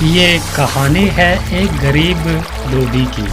ये एक कहानी है एक गरीब धोबी की,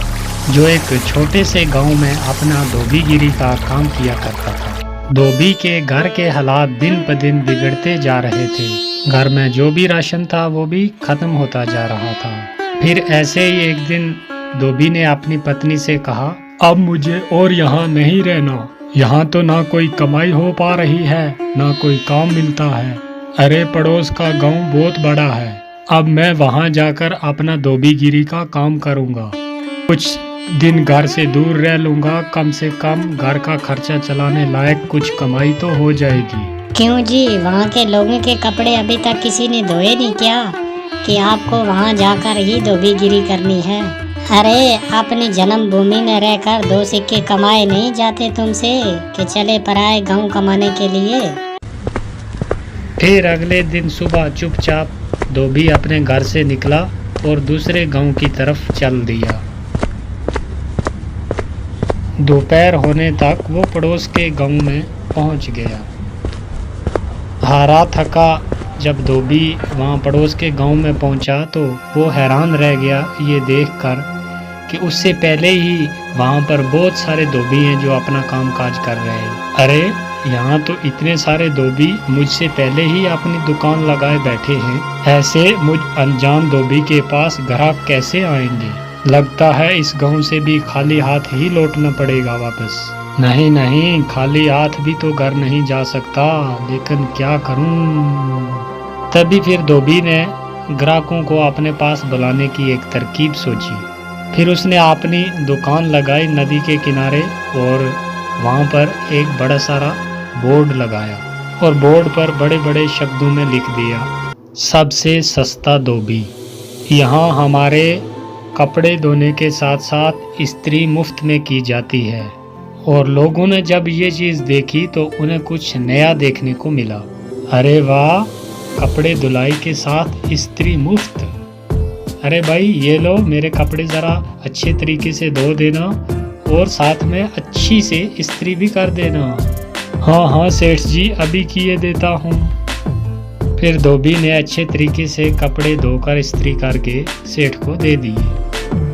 जो एक छोटे से गांव में अपना धोबीगिरी का काम किया करता था। धोबी के घर के हालात दिन ब दिन बिगड़ते जा रहे थे। घर में जो भी राशन था वो भी खत्म होता जा रहा था। फिर ऐसे ही एक दिन धोबी ने अपनी पत्नी से कहा, अब मुझे और यहाँ नहीं रहना। यहाँ तो ना कोई कमाई हो पा रही है, ना कोई काम मिलता है। अरे पड़ोस का गांव बहुत बड़ा है, अब मैं वहां जाकर अपना धोबीगिरी का काम करूंगा। कुछ दिन घर से दूर रह लूंगा, कम से कम घर का खर्चा चलाने लायक कुछ कमाई तो हो जाएगी। क्यों जी, वहाँ के लोगों के कपड़े अभी तक किसी ने धोए नहीं क्या, कि आपको वहाँ जाकर ही धोबीगिरी करनी है? अरे अपनी जन्मभूमि में रहकर दो सिक्के कमाए नहीं जाते तुमसे, कि चले पराए गांव कमाने के लिए। फिर अगले दिन सुबह चुपचाप धोबी अपने घर से निकला और दूसरे गांव की तरफ चल दिया। दोपहर होने तक वो पड़ोस के गांव में पहुंच गया। हारा थका जब धोबी वहां पड़ोस के गांव में पहुंचा तो वो हैरान रह गया ये देखकर कि उससे पहले ही वहां पर बहुत सारे धोबी हैं जो अपना काम काज कर रहे हैं। अरे यहाँ तो इतने सारे धोबी मुझसे पहले ही अपनी दुकान लगाए बैठे हैं। ऐसे मुझ अनजान धोबी के पास ग्राहक कैसे आएंगे? लगता है इस गांव से भी खाली हाथ ही लौटना पड़ेगा वापस। नहीं नहीं, खाली हाथ भी तो घर नहीं जा सकता, लेकिन क्या करूं? तभी फिर धोबी ने ग्राहकों को अपने पास बुलाने की एक तरकीब सोची। फिर उसने अपनी दुकान लगाई नदी के किनारे और वहां पर एक बड़ा सारा बोर्ड लगाया और बोर्ड पर बड़े बड़े शब्दों में लिख दिया, सबसे सस्ता धोबी। यहाँ हमारे कपड़े धोने के साथ साथ इस्त्री मुफ्त में की जाती है। और लोगों ने जब ये चीज़ देखी तो उन्हें कुछ नया देखने को मिला। अरे वाह, कपड़े धुलाई के साथ इस्त्री मुफ्त। अरे भाई ये लो, मेरे कपड़े ज़रा अच्छे तरीके से धो देना और साथ में अच्छी से इस्त्री भी कर देना। हाँ हाँ सेठ जी, अभी किए देता हूँ। फिर धोबी ने अच्छे तरीके से कपड़े धोकर इस्त्री करके सेठ को दे दिए।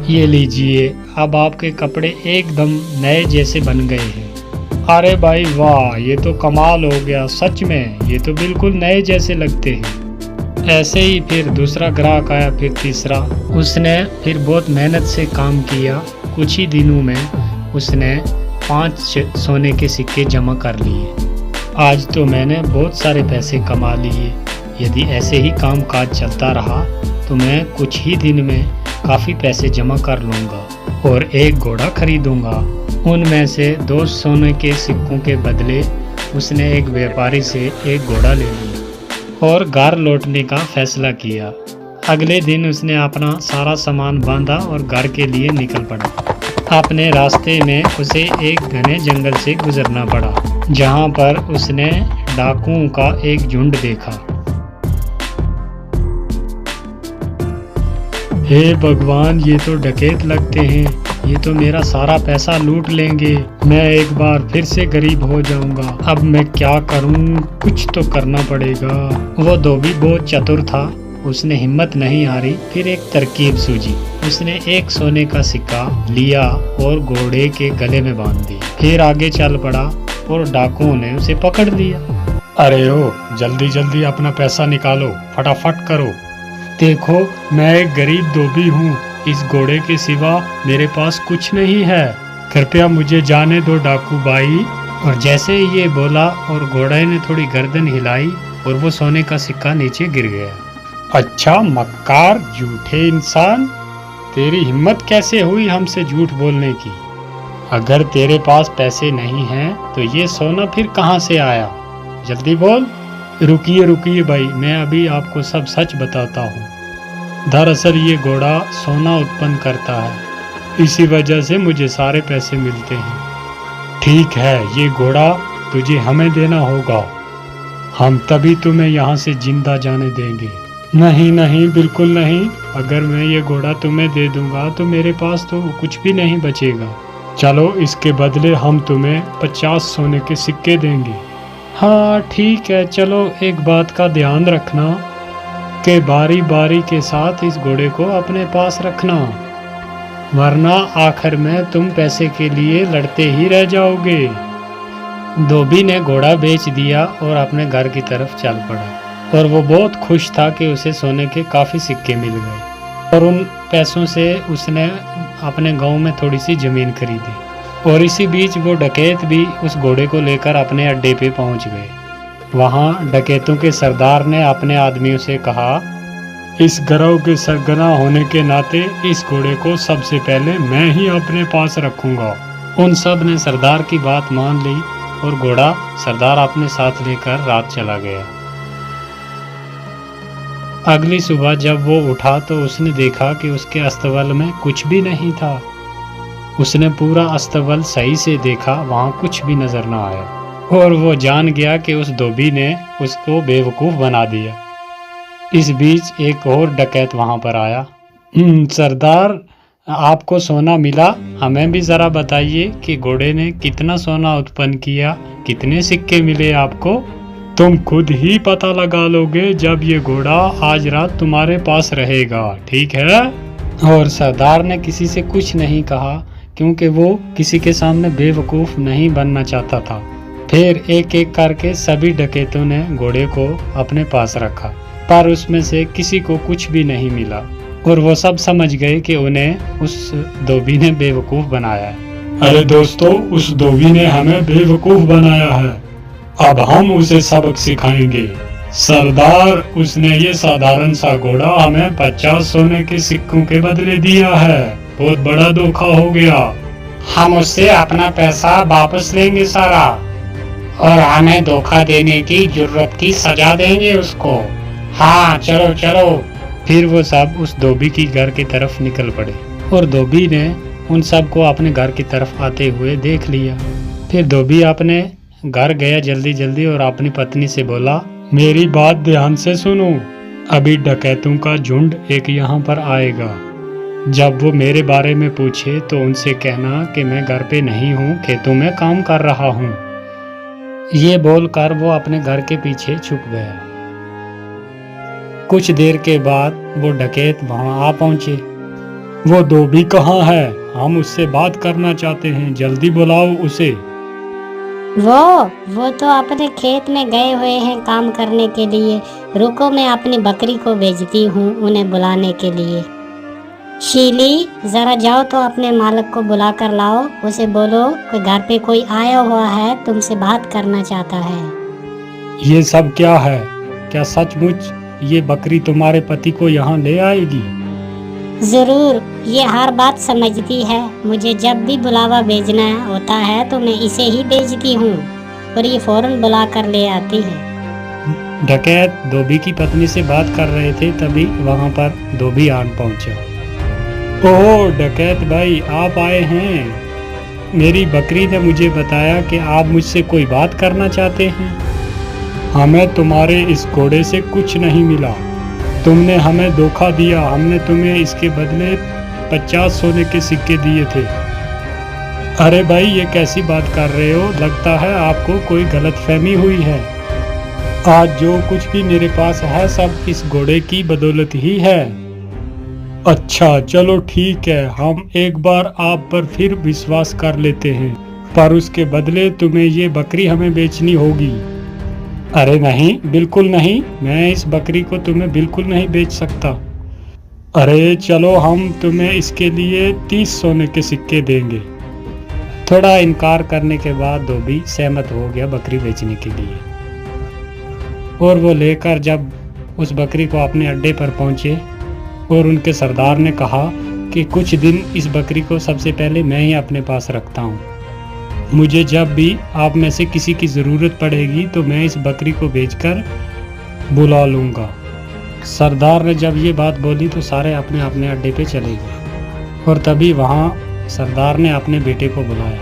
ये लीजिए, अब आपके कपड़े एकदम नए जैसे बन गए हैं। अरे भाई वाह, ये तो कमाल हो गया, सच में ये तो बिल्कुल नए जैसे लगते हैं। ऐसे ही फिर दूसरा ग्राहक आया, फिर तीसरा। उसने फिर बहुत मेहनत से काम किया। कुछ ही दिनों में उसने 5 सोने के सिक्के जमा कर लिए। आज तो मैंने बहुत सारे पैसे कमा लिए। यदि ऐसे ही काम काज चलता रहा तो मैं कुछ ही दिन में काफ़ी पैसे जमा कर लूँगा और एक घोड़ा खरीदूँगा। उनमें से 2 सोने के सिक्कों के बदले उसने एक व्यापारी से एक घोड़ा ले लिया और घर लौटने का फैसला किया। अगले दिन उसने अपना सारा सामान बांधा और घर के लिए निकल पड़ा। अपने रास्ते में उसे एक घने जंगल से गुजरना पड़ा, जहाँ पर उसने डाकुओं का एक झुंड देखा। हे भगवान, ये तो डकैत लगते हैं, ये तो मेरा सारा पैसा लूट लेंगे। मैं एक बार फिर से गरीब हो जाऊंगा। अब मैं क्या करूं? कुछ तो करना पड़ेगा। वो धोबी बहुत चतुर था, उसने हिम्मत नहीं हारी। फिर एक तरकीब सूझी। उसने एक सोने का सिक्का लिया और घोड़े के गले में बांध दिया। फिर आगे चल पड़ा और डाकुओं ने उसे पकड़ लिया। अरे ओ, जल्दी जल्दी अपना पैसा निकालो, फटाफट करो। देखो, मैं एक गरीब धोबी हूँ, इस घोड़े के सिवा मेरे पास कुछ नहीं है, कृपया मुझे जाने दो डाकू भाई। और जैसे ही ये बोला और घोड़े ने थोड़ी गर्दन हिलाई और वो सोने का सिक्का नीचे गिर गया। अच्छा मक्कार, झूठे इंसान, तेरी हिम्मत कैसे हुई हमसे झूठ बोलने की? अगर तेरे पास पैसे नहीं हैं तो ये सोना फिर कहाँ से आया? जल्दी बोल। रुकिए रुकिए भाई, मैं अभी आपको सब सच बताता हूँ। दरअसल ये घोड़ा सोना उत्पन्न करता है, इसी वजह से मुझे सारे पैसे मिलते हैं। ठीक है, ये घोड़ा तुझे हमें देना होगा, हम तभी तुम्हें यहाँ से जिंदा जाने देंगे। नहीं नहीं, बिल्कुल नहीं, अगर मैं ये घोड़ा तुम्हें दे दूंगा तो मेरे पास तो कुछ भी नहीं बचेगा। चलो, इसके बदले हम तुम्हें 50 सोने के सिक्के देंगे। हाँ ठीक है, चलो एक बात का ध्यान रखना, उसके बारी बारी के साथ इस घोड़े को अपने पास रखना, वरना आखिर में तुम पैसे के लिए लड़ते ही रह जाओगे। धोबी ने घोड़ा बेच दिया और अपने घर की तरफ चल पड़ा और वो बहुत खुश था कि उसे सोने के काफ़ी सिक्के मिल गए और उन पैसों से उसने अपने गांव में थोड़ी सी ज़मीन खरीदी। और इसी बीच वो डकैत भी उस घोड़े को लेकर अपने अड्डे पे पहुंच गए। वहां डकैतों के सरदार ने अपने आदमियों से कहा, इस गिरोह के सरगना होने के नाते इस घोड़े को सबसे पहले मैं ही अपने पास रखूंगा। उन सब ने सरदार की बात मान ली और घोड़ा सरदार अपने साथ लेकर रात चला गया। अगली सुबह जब वो उठा तो उसने देखा कि उसके अस्तबल में कुछ भी नहीं था। उसने पूरा अस्तबल सही से देखा, वहां कुछ भी नजर न आया और वो जान गया कि उस धोबी ने उसको बेवकूफ़ बना दिया। इस बीच एक और डकैत वहां पर आया। सरदार, आपको सोना मिला, हमें भी ज़रा बताइए कि घोड़े ने कितना सोना उत्पन्न किया, कितने सिक्के मिले आपको? तुम खुद ही पता लगा लोगे जब ये घोड़ा आज रात तुम्हारे पास रहेगा, ठीक है? और सरदार ने किसी से कुछ नहीं कहा क्योंकि वो किसी के सामने बेवकूफ़ नहीं बनना चाहता था। फिर एक एक करके सभी डकैतों ने घोड़े को अपने पास रखा, पर उसमें से किसी को कुछ भी नहीं मिला और वो सब समझ गए कि उन्हें उस धोबी ने बेवकूफ़ बनाया है। अरे दोस्तों, उस धोबी ने हमें बेवकूफ़ बनाया है, अब हम उसे सबक सिखाएंगे। सरदार, उसने ये साधारण सा घोड़ा हमें 50 सोने के सिक्कों के बदले दिया है, बहुत बड़ा धोखा हो गया। हम उससे अपना पैसा वापस लेंगे सारा और हमें धोखा देने की जरूरत की सजा देंगे उसको। हाँ, चलो चलो। फिर वो सब उस धोबी की घर की तरफ निकल पड़े और धोबी ने उन सब को अपने घर की तरफ आते हुए देख लिया। फिर धोबी अपने घर गया जल्दी जल्दी और अपनी पत्नी से बोला, मेरी बात ध्यान से सुनो, अभी डकैतों का झुंड एक यहाँ पर आएगा। जब वो मेरे बारे में पूछे तो उनसे कहना कि मैं घर पे नहीं हूँ, खेतों में काम कर रहा हूँ। ये बोलकर वो अपने घर के पीछे छुप गया। कुछ देर के बाद वो डकैत वहाँ आ पहुँचे। वो धोबी कहाँ है? हम उससे बात करना चाहते हैं, जल्दी बुलाओ उसे। वो तो अपने खेत में गए हुए हैं काम करने के लिए। रुको, मैं अपनी बकरी को भेजती हूँ उन्हें बुलाने के लिए। शीली, जरा जाओ तो अपने मालिक को बुला कर लाओ, उसे बोलो कि घर पे कोई आया हुआ है, तुमसे बात करना चाहता है। ये सब क्या है? क्या सचमुच ये बकरी तुम्हारे पति को यहाँ ले आएगी? जरूर, ये हर बात समझती है। मुझे जब भी बुलावा भेजना होता है तो मैं इसे ही भेजती हूँ और ये फौरन बुला कर ले आती है। डकैत धोबी की पत्नी से बात कर रहे थे, तभी वहाँ पर धोबी आन पहुँचा। ओह डकैत भाई, आप आए हैं। मेरी बकरी ने मुझे बताया कि आप मुझसे कोई बात करना चाहते हैं। हमें तुम्हारे इस घोड़े से कुछ नहीं मिला, तुमने हमें धोखा दिया। हमने तुम्हें इसके बदले 50 सोने के सिक्के दिए थे। अरे भाई, ये कैसी बात कर रहे हो? लगता है आपको कोई गलतफहमी हुई है। आज जो कुछ भी मेरे पास है सब इस घोड़े की बदौलत ही है। अच्छा चलो ठीक है, हम एक बार आप पर फिर विश्वास कर लेते हैं, पर उसके बदले तुम्हें ये बकरी हमें बेचनी होगी। अरे नहीं, बिल्कुल नहीं, मैं इस बकरी को तुम्हें बिल्कुल नहीं बेच सकता। अरे चलो, हम तुम्हें इसके लिए 30 सोने के सिक्के देंगे। थोड़ा इनकार करने के बाद धोबी सहमत हो गया बकरी बेचने के लिए और वो लेकर जब उस बकरी को अपने अड्डे पर पहुंचे और उनके सरदार ने कहा कि कुछ दिन इस बकरी को सबसे पहले मैं ही अपने पास रखता हूँ, मुझे जब भी आप में से किसी की ज़रूरत पड़ेगी तो मैं इस बकरी को बेचकर बुला लूँगा। सरदार ने जब ये बात बोली तो सारे अपने अपने अड्डे पे चले गए और तभी वहाँ सरदार ने अपने बेटे को बुलाया।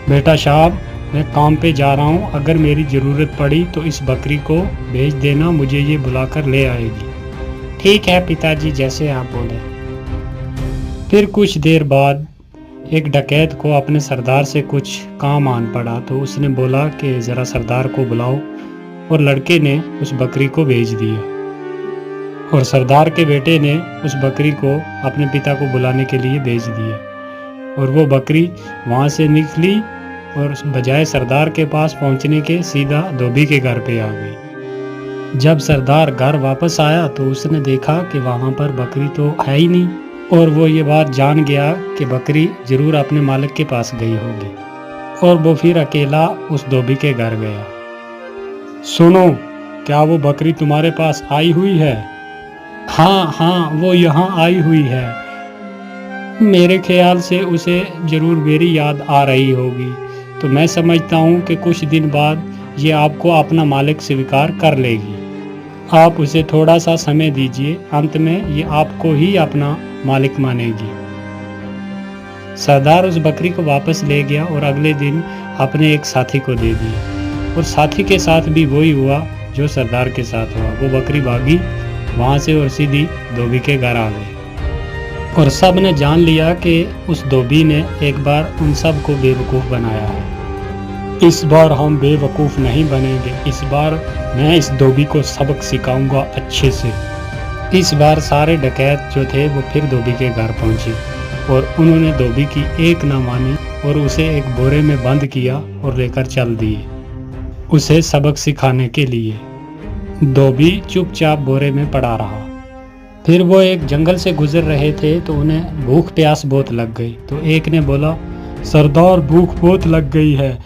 बेटा साहब, मैं काम पे जा रहा हूँ, अगर मेरी ज़रूरत पड़ी तो इस बकरी को भेज देना, मुझे ये बुलाकर ले आएगी। ठीक है पिताजी, जैसे आप बोले। फिर कुछ देर बाद एक डकैत को अपने सरदार से कुछ काम आन पड़ा तो उसने बोला कि ज़रा सरदार को बुलाओ और लड़के ने उस बकरी को भेज दिया। और सरदार के बेटे ने उस बकरी को अपने पिता को बुलाने के लिए भेज दिया और वो बकरी वहाँ से निकली और बजाय सरदार के पास पहुँचने के सीधा धोबी के घर पे आ गई। जब सरदार घर वापस आया तो उसने देखा कि वहाँ पर बकरी तो है ही नहीं और वो ये बात जान गया कि बकरी जरूर अपने मालिक के पास गई होगी और वो फिर अकेला उस धोबी के घर गया। सुनो, क्या वो बकरी तुम्हारे पास आई हुई है? हाँ, वो यहाँ आई हुई है। मेरे ख्याल से उसे जरूर मेरी याद आ रही होगी, तो मैं समझता हूँ कि कुछ दिन बाद ये आपको अपना मालिक स्वीकार कर लेगी। आप उसे थोड़ा सा समय दीजिए, अंत में ये आपको ही अपना मालिक मानेगी। सरदार उस बकरी को वापस ले गया और अगले दिन अपने एक साथी को दे दिया और साथी के साथ भी वही हुआ जो सरदार के साथ हुआ। वो बकरी भागी वहाँ से और सीधी धोबी के घर आ गई और सब ने जान लिया कि उस धोबी ने एक बार उन सब को बेवकूफ़ बनाया है। इस बार हम बेवकूफ़ नहीं बनेंगे, इस बार मैं इस धोबी को सबक सिखाऊंगा अच्छे से। इस बार सारे डकैत जो थे वो फिर धोबी के घर पहुंचे और उन्होंने धोबी की एक ना मानी और उसे एक बोरे में बंद किया और लेकर चल दिए उसे सबक सिखाने के लिए। धोबी चुपचाप बोरे में पड़ा रहा। फिर वो एक जंगल से गुजर रहे थे तो उन्हें भूख प्यास बहुत लग गई। तो एक ने बोला, सरदार भूख बहुत लग गई है,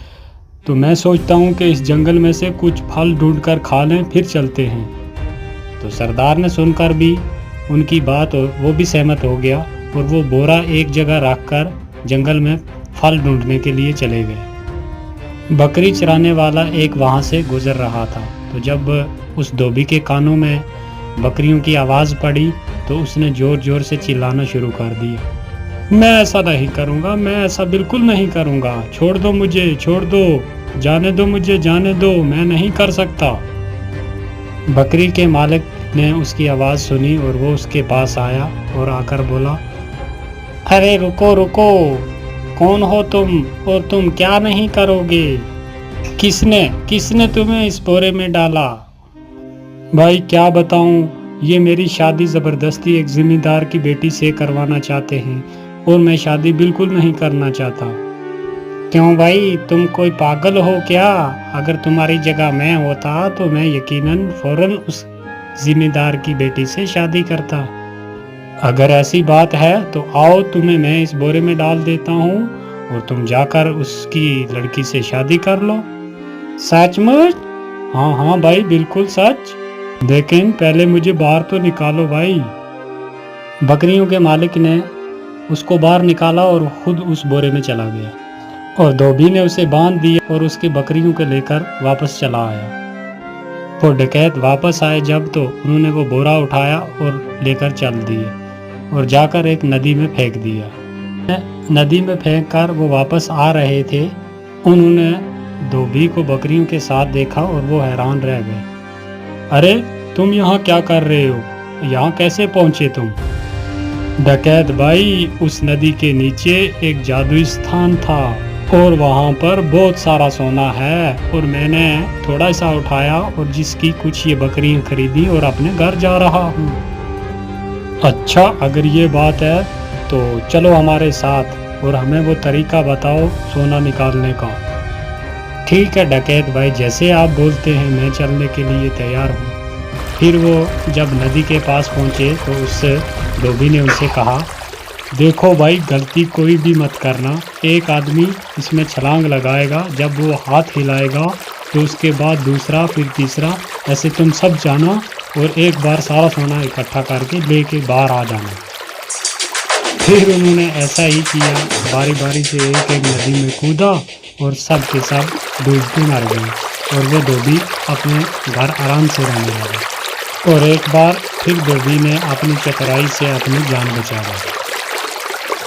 तो मैं सोचता हूँ कि इस जंगल में से कुछ फल ढूंढकर खा लें, फिर चलते हैं। तो सरदार ने सुनकर भी उनकी बात और वो भी सहमत हो गया और वो बोरा एक जगह रखकर जंगल में फल ढूंढने के लिए चले गए। बकरी चराने वाला एक वहाँ से गुजर रहा था, तो जब उस धोबी के कानों में बकरियों की आवाज़ पड़ी तो उसने ज़ोर ज़ोर से चिल्लाना शुरू कर दिया, मैं ऐसा नहीं करूँगा, मैं ऐसा बिल्कुल नहीं करूँगा, छोड़ दो मुझे, छोड़ दो, जाने दो मुझे, जाने दो, मैं नहीं कर सकता। बकरी के मालिक ने उसकी आवाज़ सुनी और वो उसके पास आया और आकर बोला, अरे रुको रुको, कौन हो तुम और तुम क्या नहीं करोगे? किसने तुम्हें इस बोरे में डाला? भाई क्या बताऊं, ये मेरी शादी ज़बरदस्ती एक ज़िम्मेदार की बेटी से करवाना चाहते हैं और मैं शादी बिल्कुल नहीं करना चाहता। क्यों भाई, तुम कोई पागल हो क्या? अगर तुम्हारी जगह मैं होता तो मैं यकीनन फ़ौरन उस ज़िम्मेदार की बेटी से शादी करता। अगर ऐसी बात है तो आओ, तुम्हें मैं इस बोरे में डाल देता हूँ और तुम जाकर उसकी लड़की से शादी कर लो। सचमुच? हाँ भाई, बिल्कुल सच। लेकिन पहले मुझे बाहर तो निकालो भाई। बकरियों के मालिक ने उसको बाहर निकाला और खुद उस बोरे में चला गया और धोबी ने उसे बांध दिया और उसकी बकरियों को लेकर वापस चला आया। वो डकैत वापस आए जब तो उन्होंने वो बोरा उठाया और लेकर चल दिए और जाकर एक नदी में फेंक दिया। नदी में फेंककर वो वापस आ रहे थे, उन्होंने धोबी को बकरियों के साथ देखा और वो हैरान रह गए। अरे तुम यहाँ क्या कर रहे हो? यहाँ कैसे पहुँचे तुम? डकैत भाई, उस नदी के नीचे एक जादुई स्थान था और वहाँ पर बहुत सारा सोना है और मैंने थोड़ा सा उठाया और जिसकी कुछ ये बकरियाँ खरीदी और अपने घर जा रहा हूँ। अच्छा, अगर ये बात है तो चलो हमारे साथ और हमें वो तरीका बताओ सोना निकालने का। ठीक है डकैत भाई, जैसे आप बोलते हैं मैं चलने के लिए तैयार हूँ। फिर वो जब नदी के पास पहुँचे तो उस धोबी ने उनसे कहा, देखो भाई, गलती कोई भी मत करना। एक आदमी इसमें छलांग लगाएगा, जब वो हाथ हिलाएगा तो उसके बाद दूसरा, फिर तीसरा, ऐसे तुम सब जाना और एक बार सारा सोना इकट्ठा करके लेके बाहर आ जाना। फिर उन्होंने ऐसा ही किया, बारी बारी से एक एक नदी में कूदा और सब के सब डूबते मर गए और वो धोबी अपने घर आराम से रहने लगा। और एक बार फिर धोबी ने अपनी चतुराई से अपनी जान बचा ली।